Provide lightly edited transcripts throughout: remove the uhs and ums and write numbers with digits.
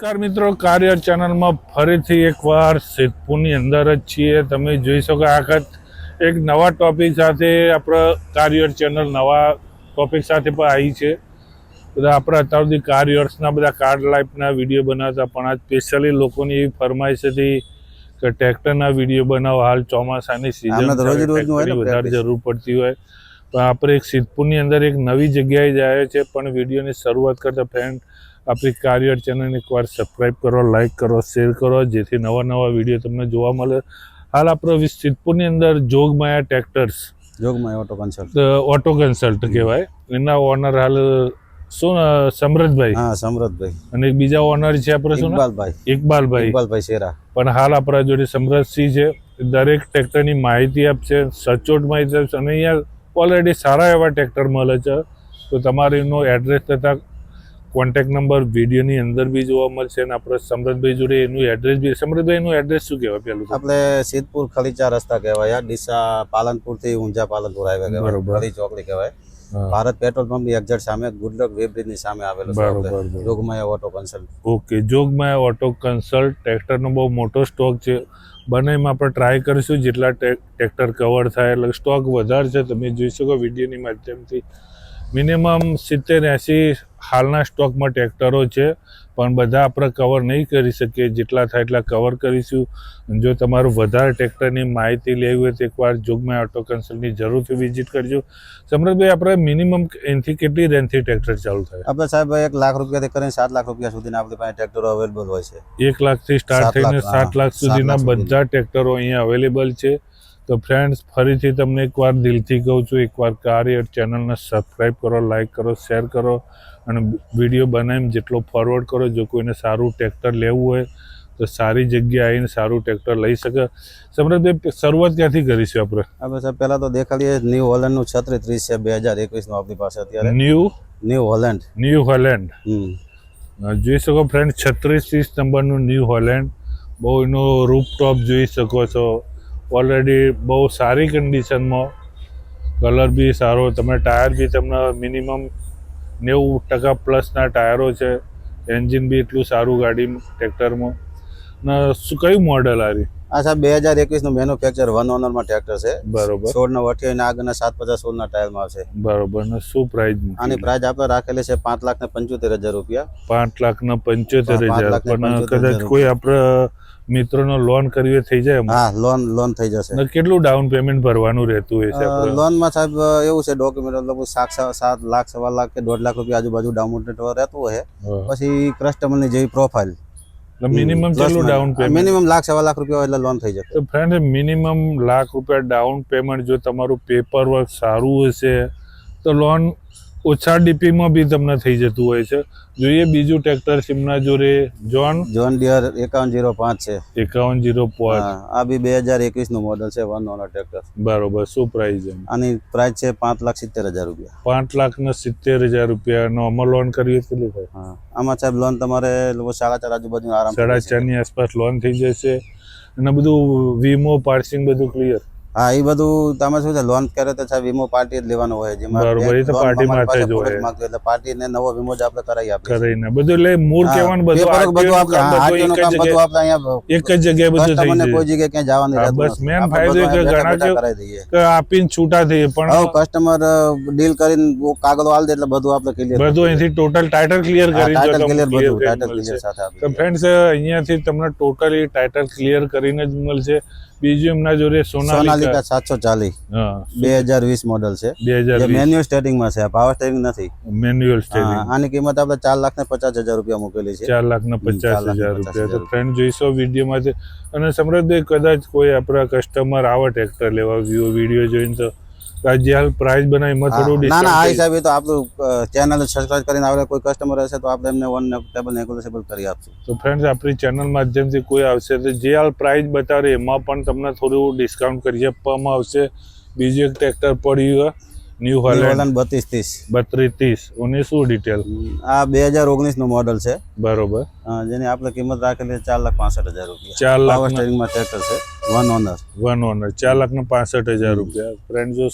નમસ્કાર મિત્રો, કાર્ય ચેનલમાં ફરીથી એકવાર સિદ્ધપુરની અંદર જ છીએ. તમે જોઈ શકો આ વખત એક નવા ટોપિક સાથે આપણે કાર્ય ચેનલ નવા ટોપિક સાથે પણ આવી છે. બધા આપણે અત્યાર સુધી કાર્યર્સના બધા કાર્ડ લાઈફના વિડીયો બનાવતા, પણ આ સ્પેશિયલી લોકોની એવી ફરમાઈશ હતી કે ટ્રેક્ટરના વિડીયો બનાવો. હાલ ચોમાસાની સિઝન વધારે જરૂર પડતી હોય તો આપણે એક સિદ્ધપુરની અંદર એક નવી જગ્યાએ જાય છે. પણ વિડીયોની શરૂઆત કરતા ફ્રેન્ડ આપણી કાર્ય ચેનલને એકવાર સબસ્ક્રાઈબ કરો, લાઇક કરો, શેર કરો, જેથી નવા નવા વિડીયો તમને જોવા મળે. હાલ આપણે સિદ્ધપુરની અંદર Jogmaya tractors, Jogmaya auto consult કહેવાય, એના ઓનર હાલ શું સમરથભાઈ, સમરથભાઈ, અને એક બીજા ઓનર છે આપણે શું ઇકબાલભાઈ શેરા. પણ હાલ આપણા જોડે સમરથસિંહ છે. દરેક ટ્રેક્ટરની માહિતી આપશે, સચોટ માહિતી આપશે, અને અહીંયા ઓલરેડી સારા એવા ટ્રેક્ટર મળે છે. તો તમારે એનો એડ્રેસ તથા કોન્ટેક્ટ નંબર વિડીયોની અંદર બી જોવા મળશે. અને આપણે સમરથભાઈ જોડે એનું એડ્રેસ બી. સમરથભાઈ એનું એડ્રેસ શું કહેવાય? પેલું આપણે સિદ્ધપુર ખલીચા રસ્તા કહેવાય, ડીસા પાલનપુર થી ઊંઝા પાલનપુર હાઈવે કહેવાય, ખલી ચોકડી કહેવાય. ભારત પેટ્રોલ પંપ ની એક્ઝેક્ટ સામે ગુડલક વેબ બ્રિજ ની સામે આવેલું છે Jogmaya auto consult. Okay, Jogmaya auto consult. ટ્રેક્ટરનો બહુ મોટો સ્ટોક છે. બંનેમાં આપણે ટ્રાય કરીશું જેટલા ટ્રેક્ટર કવર થાય. એટલે સ્ટોક વધારે છે, તમે જોઈ શકો વિડીયોની માધ્યમથી. મિનિમમ 70-80 હાલના સ્ટોકમાં ટ્રેક્ટરો છે, પણ બધા આપણે કવર નહીં કરી શકીએ. જેટલા થાય એટલા કવર કરીશું. જો તમારું વધારે ટ્રેક્ટરની માહિતી લેવી હોય તો એકવાર જોગમાયા ઓટો કન્સલ્ટની જરૂરથી વિઝિટ કરજો. સમરથભાઈ, આપણે મિનિમમ એનથી કેટલી રેન્જથી ટ્રેક્ટર ચાલુ થાય? આપણે સાહેબ 1 લાખ રૂપિયાથી કરીને 7 લાખ રૂપિયા સુધીના આપણી પાસે ટ્રેક્ટરો અવેલેબલ હોય છે. 1 લાખથી સ્ટાર્ટ થઈને 7 લાખ સુધીના બધા ટ્રેક્ટરો અહીંયા અવેલેબલ છે. તો ફ્રેન્ડ્સ, ફરીથી તમને એકવાર દિલથી કહું છું, એકવાર કાર્ય ચેનલને સબસ્ક્રાઈબ કરો, લાઇક કરો, શેર કરો, અને વિડીયો બનાવીને જેટલો ફોરવર્ડ કરો. જો કોઈને સારું ટ્રેક્ટર લેવું હોય તો સારી જગ્યાએ આવીને સારું ટ્રેક્ટર લઈ શકે. સમરથભાઈ, શરૂઆત ક્યાંથી કરીશું આપણે? સાહેબ પહેલાં તો દેખાડીએ ન્યૂ હોલેન્ડનું 3630 છે 2021નું આપણી પાસે અત્યારે. ન્યૂ હોલેન્ડ જોઈ શકો ફ્રેન્ડ, 3630 નંબરનું ન્યૂ હોલેન્ડ. બહુ એનો રૂપટોપ જોઈ શકો છો. ઓલરેડી બહુ સારી કન્ડિશનમાં, કલર બી સારો. તમે ટાયર બી તમને મિનિમમ 90% પ્લસના ટાયરો છે. એન્જિન બી એટલું સારું ગાડી ટ્રેક્ટરમાં. ને શું કયું મોડલ આ રહી? આ સાહેબ 2021નું મેન્યુફેક્ચર 1 ઓનરમાં ટ્રેક્ટર છે. બરોબર. 16/28 આગળના 750 16ના ટાયરમાં આવશે. બરોબર. ને શું પ્રાઇસ? આની પ્રાઇસ આપણે રાખેલી છે 5,75,000 રૂપિયા. 5,75,000. પણ કદાચ કોઈ આપણે મિત્રોનો લોન કરવી થઈ જાય? હા, લોન થઈ જશે. કેટલું ડાઉન પેમેન્ટ ભરવાનું રહેતું હોય છે લોનમાં? સાહેબ એવું છે, ડોક્યુમેન્ટ લગભગ 7 લાખ, 1.25 લાખ કે 1.5 લાખ રૂપિયા આજુબાજુ ડાઉન પેમેન્ટ રહેતું હોય. પછી કસ્ટમરની જેવી પ્રોફાઇલ. મિનિમમ કેટલું down payment? Minimum 1 lakh, 1.25 lakh રૂપિયા એટલે લોન થઈ જશે. તો ફ્રેન્ડ, મિનિમમ 1 લાખ રૂપિયા ડાઉન પેમેન્ટ. જો તમારું પેપર વર્ક સારું હશે તો લોન ઓછા ડીપીમાં બી તમને થઈ જતું હોય છે. જોઈએ બીજું ટ્રેક્ટર સિમના જોડે જોન ડિયર 5105 છે. 5105. આ બી 2021નું મોડલ છે, 1 ઓનર ટ્રેક્ટર. બરોબર. શું પ્રાઇસ છે આની? પ્રાઇસ છે 5,70,000 રૂપિયા. 5,70,000 રૂપિયાનો આમાં લોન કરીએ કેટલું થાય? હા, આમાં સાહેબ લોન તમારે 4.5 આજુબાજુ આરામ 4.5 ની આસપાસ લોન થઈ જશે. અને બધું વીમો, પાર્સિંગ બધું ક્લિયર? હા, એ બધું તમે શું છે, લોન કરે તો સાહેબ વીમો પાર્ટી જ લેવાનો હોય. જેમાં બરોબર, એ તો પાર્ટી માથે જ હોય. એટલે પાર્ટીને નવો વીમો જ આપણે કરાવી આપીએ. કરીને બધું એટલે મૂળ કહેવાનું બધું આપણે એક જ જગ્યાએ બધું થઈ જાય. કોઈ જગ્યાએ ક્યાં જવાનું રહેતું બસ મેન ફાયદો કે ઘણા કે આપીને છૂટા થઈએ, પણ કસ્ટમર ડીલ કરીને કાગળો આલ દે એટલે બધું આપણે ક્લિયર. બધું અહીંથી ટોટલ ટાઇટલ ક્લિયર કરી દો. ટાઇટલ ક્લિયર સાથે આપીએ. તો ફ્રેન્ડ્સ, અહીંયાથી તમને ટોટલી ટાઇટલ ક્લિયર કરીને જ મળશે. બીજું એમના જોડે સોનાલિકા 740 2020 મોડલ છે. 2020 મેન્યુઅલ સ્ટેરિંગમાં છે, પાવર સ્ટેરિંગ નથી. Manual steering. આની કિંમત આપણે 4,50,000 રૂપિયા મૂકેલી છે. 4,50,000 રૂપિયા. તો ફ્રેન્ડ જોઈશો વિડીયોમાંથી. અને સમરથભાઈ, કદાચ કોઈ આપણા કસ્ટમર આવે ટ્રેક્ટર લેવા વિડીયો જોઈને, તો જે હાલ પ્રાઇસ બનાવીમાં થોડું ડિસ્કાઉન્ટ? ના, આ હિસાબે તો આપણું ચેનલ સબસ્ક્રાઇબ કરીને આવે કોઈ કસ્ટમર હશે તો આપણે એમને વન ટેબલ નેગોશિયેબલ કરી આપશું. તો ફ્રેન્ડ્સ, આપણી ચેનલ માધ્યમથી કોઈ આવશે તો જે હાલ પ્રાઇસ બતાવે એમાં પણ તમને થોડું ડિસ્કાઉન્ટ કરી આપવામાં આવશે. બીજું એક ટ્રેક્ટર પડ્યું ન્યૂ હોલેન્ડ 3230. ઓની શું ડિટેલ? આ 2019નું મોડલ છે. બરોબર. જેની આપણે કિંમત રાખેલી છે 4,65,000 રૂપિયા. 4 લાખ પાવર સ્ટેરિંગમાં ટ્રેક્ટર છે, 1 ઓનર. 4,65,000 રૂપિયા. ફ્રેન્ડ, જો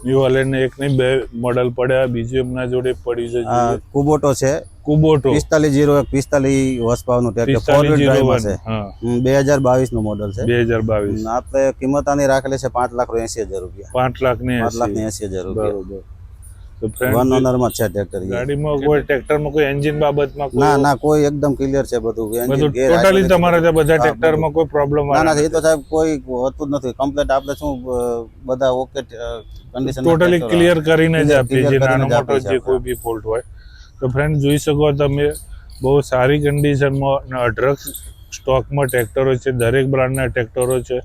ન્યૂ હોલેન્ડ એક નહીં 2 મોડલ પડ્યા, બીજું એમના જોડે પડી છે. કુબોટો છે, કુબોટો 4501 45 હોર્સ પાવરનું ટ્રેક્ટર 4 છે. 2022 નું મોડલ છે. 2022 આપણે કિંમત આની રાખેલી છે 5,80,000 રૂપિયા. 5,80,000 રૂપિયા. બરોબર. તો ફ્રેન્ડ વન ઓનર માં છે ટ્રેક્ટર. ગાડીમાં કોઈ ટ્રેક્ટરમાં કોઈ એન્જિન બાબતમાં ના કોઈ એકદમ ક્લિયર છે બધું. બધું ટોટલી તમારા ત્યાં બધા ટ્રેક્ટરમાં કોઈ પ્રોબ્લેમ ના એ તો સાહેબ કોઈ હોતું જ નથી. કમ્પ્લીટ આપણે શું બધા ઓકે કન્ડિશન ટોટલી ક્લિયર કરીને જ આપીએ જે નાનો મોટો જે કોઈ બી ફોલ્ટ હોય. તો ફ્રેન્ડ જોઈ શકો તમે બહુ સારી કન્ડિશનમાં અને અઢળક સ્ટોકમાં ટ્રેક્ટરો છે. દરેક બ્રાન્ડના ટ્રેક્ટરો છે.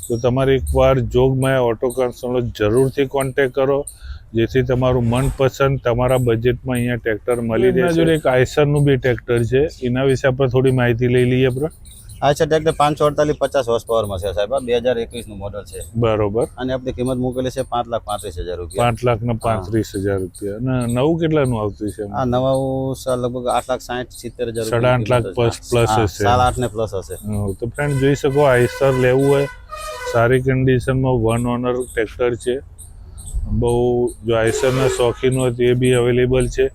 તો તમારે એકવાર જોગમાયા ઓટો કન્સલ્ટનો જરૂરથી કોન્ટેક કરો, જેથી તમારું મનપસંદ તમારા બજેટમાં અહીંયા ટ્રેક્ટર મળી રહે. જોડે એક આઈસરનું બી ટ્રેક્ટર છે, એના વિશે આપણે થોડી માહિતી લઈ લઈએ. આ છે ટ્રેક્ટર 548 50 હોર્સ પાવરમાં છે સાહેબ. 2021 નું મોડલ છે. બરોબર. અને આપણી કિંમત મૂકેલી છે 5,35,000 રૂપિયા. 5,35,000 રૂપિયા. અને નવું કેટલાનું આવતું છે? આ નવું લગભગ 8,60,70,000 8.5 લાખ પ્લસ હશે. 8.5 ને પ્લસ હશે. તો ફ્રેન્ડ જોઈ શકો આઈસર લેવું હોય સારી કન્ડિશનમાં વન ઓનર ટ્રેક્ટર છે. બહુ જો આઈસરના શોખીન હોય તો એ બી અવેલેબલ છે.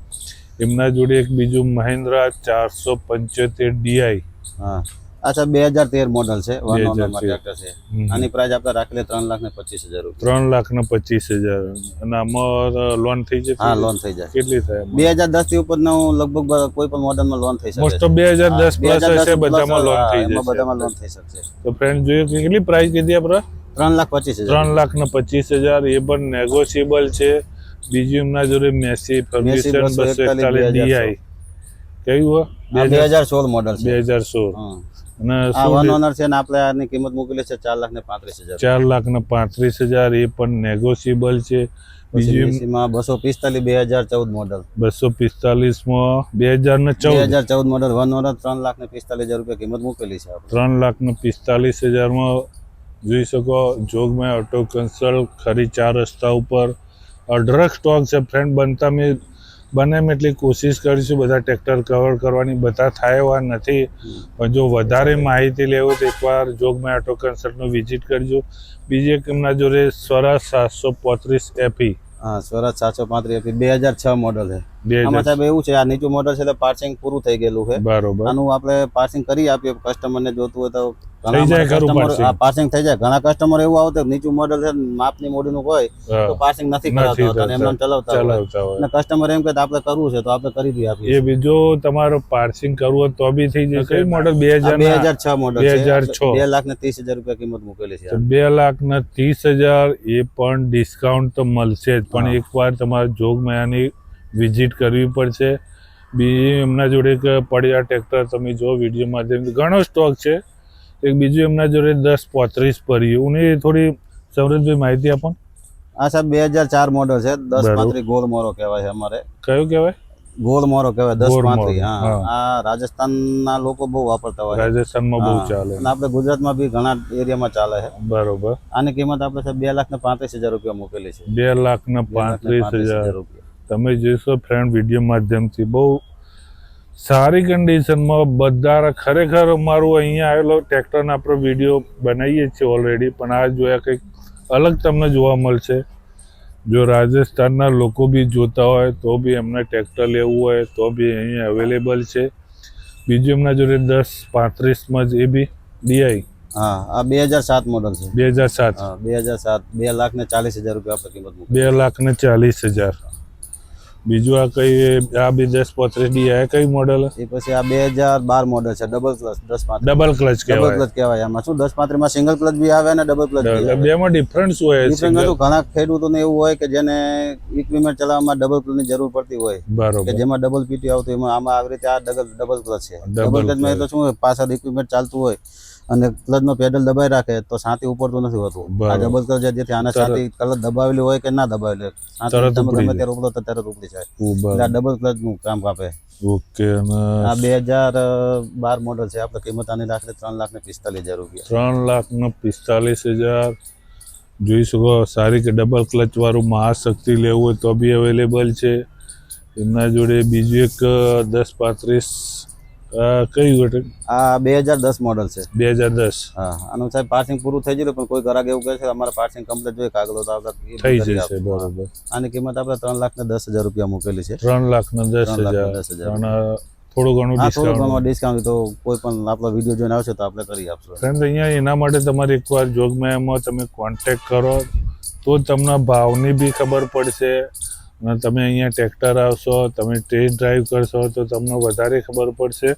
એમના જોડે એક બીજું મહિન્દ્રા 475 ડીઆઈ. હા અચ્છા 2013 મોડલ છે. વન ઓનરમાં ટ્રેક્ટર છે. આની પ્રાઇસ આપણે રાખેલી 3,25,000 રૂપિયા. 3,25,000. અને આમાં લોન થઈ જશે? હા લોન થઈ જાય. કેટલી થાય? 2010 થી ઉપરનું લગભગ કોઈ પણ મોડલમાં લોન થઈ શકે. મોસ્ટ ઓફ 2010 પ્લસ હશે બધામાં લોન થઈ જશે. બધામાં લોન થઈ શકશે. તો ફ્રેન્ડ જોઈએ કે કેટલી પ્રાઇસ કીધી આપણે? 3,25,000. એ પણ નેગોશિયેબલ છે. બીજું એમના જોડે મેસી ફર્ગ્યુસન 241 ડીઆઈ કયું? 2016 મોડલ છે. 2016. અને આ વન ઓનર છે ને આપણે આની કિંમત મૂકેલી છે 4,35,000. 4,35,000. એ પણ નેગોશિયેબલ છે. બીજું 245 2014 મોડલ. 245 માં 2014 મોડલ વન ઓનર 3,45,000 રૂપિયા કિંમત મૂકેલી છે. 3,45,000 માં જોઈ શકો જોગમાયા ઓટો કન્સલ્ટ ખરી 4 રસ્તા ઉપર અઢળક સ્ટોક છે. ફ્રેન્ડ બને એટલી કોશિશ કરીશું બધા ટ્રેક્ટર કવર કરવાની. બધા થાય એવા નથી, પણ જો વધારે માહિતી લેવું તો એકવાર જોગમાયા ઓટો કન્સલ્ટનો વિઝિટ કરજો. બીજી એક એમના જોડે સ્વરાજ 735 એફઈ. હા સ્વરાજ 735 એફઈ 2006 મોડલ છે. આમાં સાહેબ એવું છે આ નીચું મોડલ છે એટલે પાર્સિંગ પૂરું થઈ ગયેલું છે. બરોબર. આનું આપણે પાર્સિંગ કરી આપીએ કસ્ટમરને જોતું હોય તો. થઈ જાય ખરું પાર્સિંગ થઈ જાય. ઘણા કસ્ટમર એવું આવતો નીચું મોડલ છે માપની મોડીનું હોય તો પાર્સિંગ નથી કરાવતા અને એમને ચલાવતા હોય. અને કસ્ટમર એમ કે આપણે કરવું છે તો આપણે કરી દઈએ આપીએ. એ બીજો તમારો પાર્સિંગ કરવું હોય તો બી થઈ જશે. કઈ મોડલ? 2006 મોડલ. 2006. 2,30,000 રૂપિયા કિંમત મૂકેલી છે. 2,30,000. એ પણ ડિસ્કાઉન્ટ તો મળશે જ, પણ એકવાર તમારે જોગમાયાની વિઝિટ કરવી પડશે. બીજી એમના જોડે એક પડ્યા ટ્રેક્ટર તમે જો વિડીયો માધ્યમથી ઘણો સ્ટોક છે. એક બીજું એમના જોડે 1035 પડ્યું. એની થોડી સમૃદ્ધભાઈ માહિતી આપો. આ સાહેબ 2004 મોડલ છે. 1035 ગોલ મોરો કહેવાય અમારે. કયું કહેવાય? ગોલ મોરો કહેવાય 1035. હા આ રાજસ્થાનના લોકો બહુ વાપરતા હોય. રાજસ્થાનમાં બહુ ચાલે અને આપણે ગુજરાતમાં બી ઘણા એરિયામાં ચાલે છે. બરોબર. આની કિંમત આપણે સાહેબ 2,35,000 રૂપિયા મૂકેલી છે. 2,35,000 રૂપિયા. તમે જોશો ફ્રેન્ડ વિડીયો માધ્યમથી બહુ સારી કન્ડિશનમાં બધા ખરેખર મારું અહીંયા આવેલો ટ્રેક્ટરનો આપણો વિડીયો બનાવીએ છીએ ઓલરેડી, પણ આ જોયા કંઈક અલગ તમને જોવા મળશે. જો રાજસ્થાનના લોકો બી જોતા હોય તો બી એમને ટ્રેક્ટર લેવું હોય તો બી અહીંયા અવેલેબલ છે. બીજું એમના જોડે 1035માં જ એ બી ડીઆઈ. હા આ 2007 મોડલ છે. 2007. 2,40,000 રૂપિયા આપણે કિંમત મૂકી. 2,40,000. બીજું આ કઈ આ બી 1035 ડીઆઈ કઈ મોડલ? એ પછી આ 2012 મોડલ છે. Double clutch 1035. ડબલ ક્લચ કહેવાય. આમાં શું 1035 માં સિંગલ ક્લચ બી આવે અને ડબલ ક્લચ બી આવે. બેમાં ડિફરન્સ હોય. ઘણા ખેડૂતોને એવું હોય કે જેને ઇક્વિપમેન્ટ ચલાવવામાં ડબલ ક્લચની જરૂર પડતી હોય. બરોબર. કે જેમાં ડબલ પીટી આવતું એમાં આમાં આવી રીતે આ ડબલ ક્લચ છે. ડબલ ક્લચમાં એટલે શું પાછળ ઇક્વિપમેન્ટ ચાલતું હોય અને ક્લચનો પેડલ દબાઈ રાખે તો સાથી ઉપડતું નથી હોતું. આ ડબલ ક્લચ જેથી આને સાથી ક્લચ દબાવેલી હોય કે ના દબાવેલી તમે ગમે ત્યારે ઉપડો તો તરત ઉપડી જાય. એટલે આ ડબલ ક્લચ નું કામ આપે. ઓકે. આ 2012 મોડલ છે. આપણે કિંમત આની રાખી 3,45,000 રૂપિયા. 3,45,000. જોઈ શકો સારી કે ડબલ ક્લચ વાળું મહાશક્તિ લેવું હોય તો બી અવેલેબલ છે. એમના જોડે બીજું એક 1035 કયું ઘટે? આ 2010 મોડલ છે. 2010 હા, આનું સાહેબ પાર્સિંગ પૂરું થઈ ગયું પણ કોઈ ગ્રાહક એવું કહે છે અમારે પાર્સિંગ કમ્પ્લીટ જોઈએ કાગળો તો આપણે એ થઈ કરી જશે. આપશું. બરોબર. આની કિંમત આપણે 3,10,000 રૂપિયા મૂકેલી છે. 3,10,000. 3,10,000. અને થોડું ઘણું હા, થોડું ડિસ્કાઉન્ટ. ઘણું ડિસ્કાઉન્ટ તો કોઈ પણ આપણો વિડીયો જોઈને આવશે તો આપણે કરી આપશું. ફ્રેન્ડ અહીંયા એના માટે તમારે એકવાર જોગમેમાં તમે કોન્ટેક્ટ કરો તો તમને ભાવની બી ખબર પડશે અને તમે અહીંયા ટ્રેક્ટર આવશો, તમે ટેસ્ટ ડ્રાઈવ કરશો તો તમને વધારે ખબર પડશે.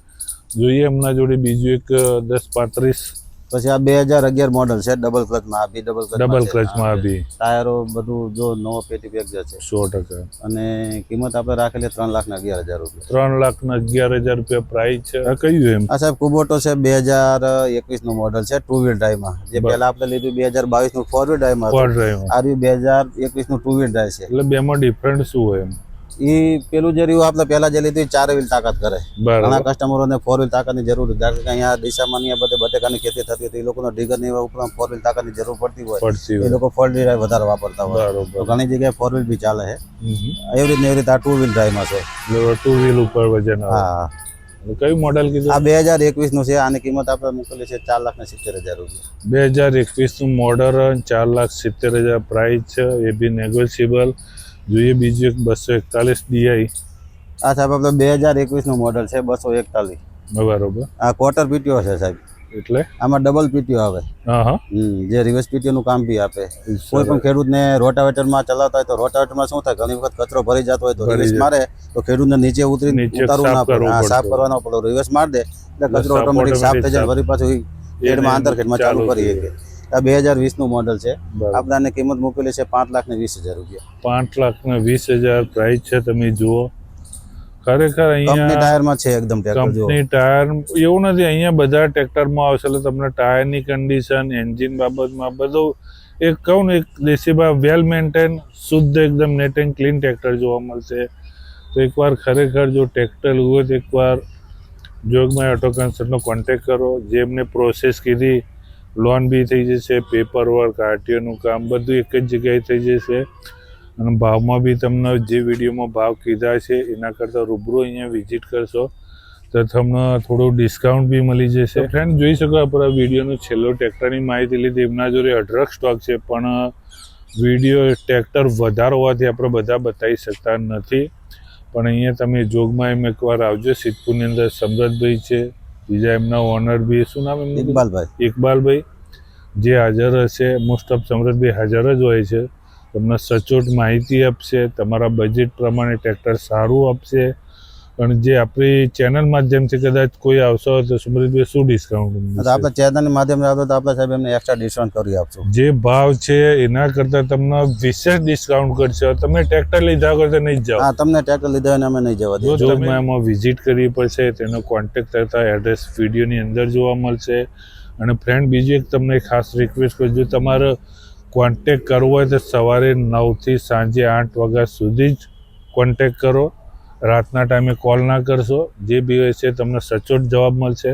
જોઈએ એમના જોડે બીજું એક 1035 પછી આ 2011 મોડલ છે, ડબલ ક્લચમાં. આ બી ડબલ ક્લચમાં બી ટાયરો બધું જો નવો પેટી પેક છે 100%. અને કિંમત આપણે રાખેલી 3,11,000 રૂપિયા. 3,11,000 રૂપિયા પ્રાઇસ છે. આ કયું એમ? આ સાહેબ કુબોટો છે, 2021 નું મોડલ છે, 2 વ્હીલ ડ્રાઈવમાં. જે પહેલા આપણે લીધું 2022 નું 4 વ્હીલ ડ્રાઈવમાં ફોર હતું. ડ્રાઈવ. આ રહ્યું 2021 નું 2 વ્હીલ ડ્રાઈવ છે. એટલે બેમાં ડિફરન્ટ શું હોય એમ? એ પેલું જે રહ્યું આપણે પહેલા જે લીધું 4 વ્હીલ તાકાત કરે. ઘણા બરાબર. કસ્ટમરોને 4 વ્હીલ તાકાતની જરૂર હોય. કારણ કે અહીંયા દિશામાં ને બધે બટેકાની ખેતી થતી હતી, એ લોકોનો ડીગર ની ઉપર 4 વ્હીલ તાકાતની જરૂર પડતી હોય, પડતી એ હોય. લોકો 4 વ્હીલ ડ્રાઈવ વધારે વાપરતા હોય. તો બરોબર. ઘણી જગ્યાએ 4 વ્હીલ બી ચાલે છે. હમ. એવી રીતને એવી રીતે આ 2 વ્હીલ ડ્રાઈવમાં છે. એટલે 2 વ્હીલ ઉપર વજન આવે. હા, કયું મોડેલ કીધું? આ 2021 નું છે. આની કિંમત આપણે મૂકેલી છે 4,70,000 રૂપિયા. 2021 નું મોડલ 4,70,000 પ્રાઇસ છે. એ બી નેગોશિયેબલ. જોઈએ બીજું એક 241 DI. આ સાહેબ આપણે 2021 નું મોડલ છે, 241. બરાબર. આ ક્વાર્ટર પીટીઓ છે સાહેબ. એટલે આમાં ડબલ પીટીઓ આવે. હા હા. જે રિવર્સ પીટીઓ નું કામ બી આપે. કોઈ પણ ખેડૂતને રોટાવેટરમાં ચલાવતા હોય તો રોટાવેટરમાં શું થાય, ઘણી વખત કચરો ભરી જતો હોય તો રિવર્સ મારે તો ખેડૂતને નીચે ઉતારવું ના પડે. હા, સાફ કરવાનો પડે. રિવર્સ માર દે એટલે કચરો ઓટોમેટિક સાફ થઈ જાય. ફરી પાછું ખેડમાં આંતરખેડમાં ચાલુ કરી શકે. આ 2020 નું મોડલ છે. આપણે આની કિંમત મૂકેલી છે 5,20,000 રૂપિયા. 5,20,000 પ્રાઇસ છે. તમે જુઓ ખરેખર કંપની અહીંયા ટાયરમાં છે એકદમ ટ્રેક્ટર જો. કંપની ટાયર એવું નથી, અહીંયા બધા ટ્રેક્ટરમાં આવશે એટલે તમને ટાયરની કન્ડિશન, એન્જિન બાબતમાં બધું એક કહું ને એક દેશીમાં વેલ મેન્ટેન, શુદ્ધ એકદમ નેટ એન્ડ ક્લીન ટ્રેક્ટર જોવા મળશે. તો એકવાર ખરેખર જો ટ્રેક્ટર હોય તો એકવાર જોગમાય ઓટો કન્સલ્ટનો કોન્ટેક્ટ કરો. જે એમને પ્રોસેસ કીધી, લોન બી થઈ જશે, પેપર વર્ક, આરટીઓનું કામ બધું એક જ જગ્યાએ થઈ જશે. અને ભાવમાં બી તમને જે વિડીયોમાં ભાવ કીધા છે એના કરતાં રૂબરૂ અહીંયા વિઝિટ કરશો તો તમને થોડું ડિસ્કાઉન્ટ બી મળી જશે. ફ્રેન્ડ જોઈ શકો આપણે વિડીયોનો છેલ્લો ટ્રેક્ટરની માહિતી લીધી. એમના જોડે અઢળક સ્ટોક છે પણ વિડીયો ટ્રેક્ટર વધારે હોવાથી આપણે બધા બતાવી શકતા નથી. પણ અહીંયા તમે જોગમાં એમ એકવાર આવજો. સિદ્ધપુરની અંદર સમરથભાઈ છે, બીજા એમના ઓનર બી, શું નામ એમનું? ઇકબાલભાઈ, જે હાજર હશે. મોસ્ટ ઓફ સમરથભાઈ હાજર જ હોય છે. તમને સચોટ માહિતી આપશે, તમારા બજેટ પ્રમાણે ટ્રેક્ટર સારું આપશે. અને જે આપણી ચેનલ માધ્યમથી કદાચ કોઈ આવશો હોય તો સમરથભાઈ શું ડિસ્કાઉન્ટ? આપણે ચેનલની માધ્યમથી આવતો તો આપણે સાહેબ એમને એક્સ્ટ્રા ડિસ્કાઉન્ટ કરી આપશું. જે ભાવ છે એના કરતાં તમને વિશેષ ડિસ્કાઉન્ટ કરશે. તમે ટ્રેક્ટર લીધા કરતા નહીં જાઓ. હા, તમને ટ્રેક્ટર લીધા હોય અમે નહીં જવા દઈએ. જો તમે એમાં વિઝિટ કરવી પડશે. તેનો કોન્ટેક્ટ કરતા એડ્રેસ વિડીયોની અંદર જોવા મળશે. અને ફ્રેન્ડ બીજી એક તમને ખાસ રિક્વેસ્ટ કરું, જો તમારે કોન્ટેક્ટ કરવો હોય તો સવારે 9 થી સાંજે 8 વાગ્યા સુધી જ કોન્ટેક્ટ કરો. રાતના ટાઈમે કોલ ના કરશો. જે બી હોય છે તમને સચોટ જવાબ મળશે.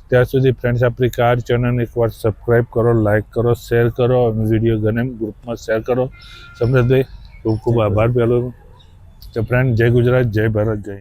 ત્યાં સુધી ફ્રેન્ડ્સ આપણી કાર ચેનલને એકવાર સબસ્ક્રાઈબ કરો, લાઇક કરો, શેર કરો અને વિડીયો ગમે ગ્રુપમાં શેર કરો. સમરથભાઈ ખૂબ ખૂબ આભાર પહેલો. તો ફ્રેન્ડ જય ગુજરાત, જય ભારત, જય